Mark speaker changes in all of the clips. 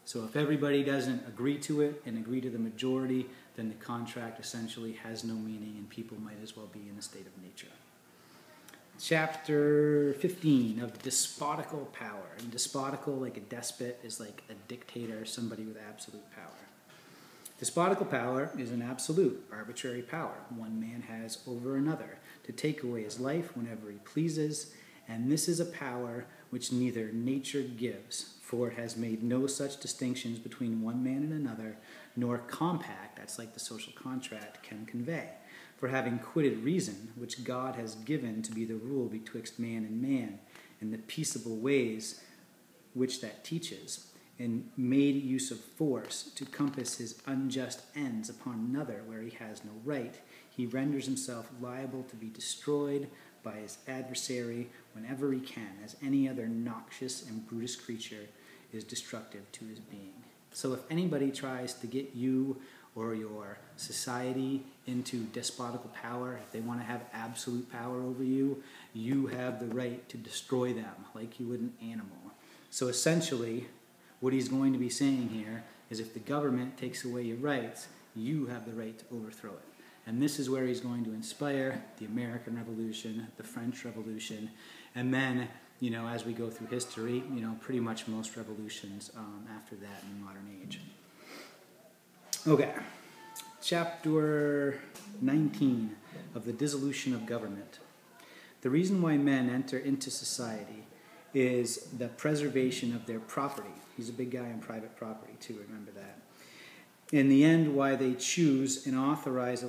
Speaker 1: So if everybody doesn't agree to it and agree to the majority, then the contract essentially has no meaning and people might as well be in a state of nature. Chapter 15 of despotical power. And despotical, like a despot, is like a dictator, somebody with absolute power. Despotical power is an absolute, arbitrary power one man has over another to take away his life whenever he pleases, and this is a power which neither nature gives, for it has made no such distinctions between one man and another, nor compact, that's like the social contract, can convey. For having quitted reason, which God has given to be the rule betwixt man and man, and the peaceable ways which that teaches, and made use of force to compass his unjust ends upon another where he has no right, he renders himself liable to be destroyed by his adversary whenever he can, as any other noxious and brutish creature is destructive to his being. So if anybody tries to get you or your society into despotical power, if they want to have absolute power over you, you have the right to destroy them like you would an animal. So essentially, what he's going to be saying here is if the government takes away your rights, you have the right to overthrow it. And this is where he's going to inspire the American Revolution, the French Revolution, and then, you know, as we go through history, you know, pretty much most revolutions after that in the modern age. Okay, chapter 19 of the dissolution of government. The reason why men enter into society is the preservation of their property. He's a big guy on private property too, remember that. In the end, why they choose and authorize a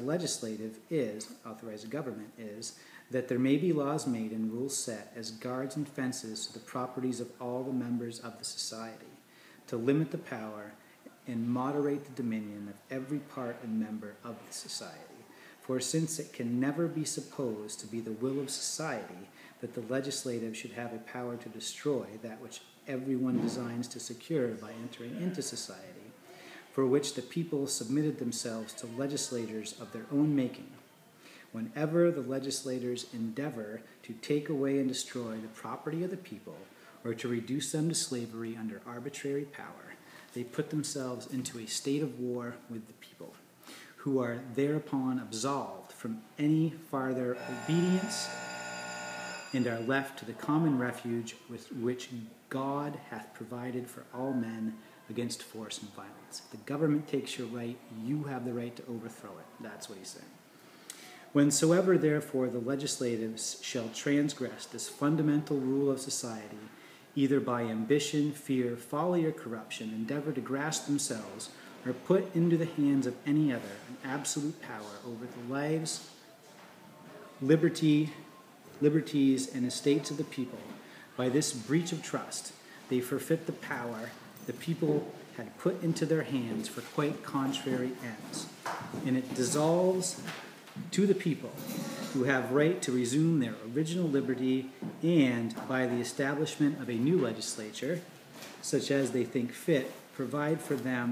Speaker 1: government is that there may be laws made and rules set as guards and fences to the properties of all the members of the society, to limit the power and moderate the dominion of every part and member of the society. For since it can never be supposed to be the will of society that the legislative should have a power to destroy that which everyone designs to secure by entering into society, for which the people submitted themselves to legislators of their own making. Whenever the legislators endeavor to take away and destroy the property of the people, or to reduce them to slavery under arbitrary power, they put themselves into a state of war with the people, who are thereupon absolved from any farther obedience, and are left to the common refuge with which God hath provided for all men against force and violence. If the government takes your right, you have the right to overthrow it. That's what he's saying. Whensoever, therefore, the legislatives shall transgress this fundamental rule of society, either by ambition, fear, folly, or corruption, endeavor to grasp themselves, or put into the hands of any other an absolute power over the lives, liberties, and estates of the people, by this breach of trust, they forfeit the power the people had put into their hands for quite contrary ends, and it dissolves to the people who have right to resume their original liberty, and by the establishment of a new legislature, such as they think fit, provide for their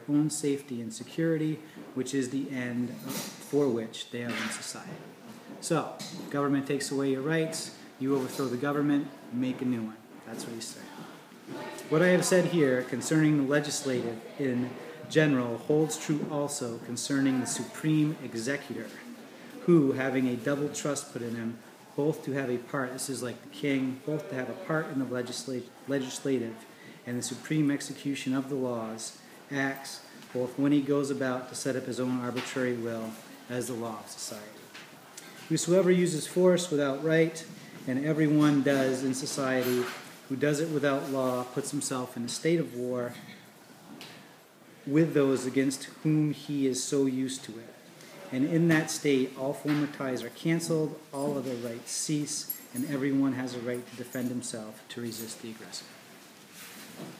Speaker 1: own safety and security, which is the end for which they are in society. So, government takes away your rights, you overthrow the government, make a new one. That's what he's saying. What I have said here concerning the legislative in general holds true also concerning the supreme executor, who, having a double trust put in him, both to have a part, this is like the king, both to have a part in the legislative and the supreme execution of the laws, acts both when he goes about to set up his own arbitrary will as the law of society. Whosoever uses force without right, and everyone does in society, who does it without law, puts himself in a state of war with those against whom he is so used to it. And in that state, all former ties are canceled, all other rights cease, and everyone has a right to defend himself, to resist the aggressor.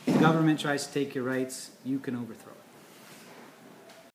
Speaker 1: If the government tries to take your rights, you can overthrow it.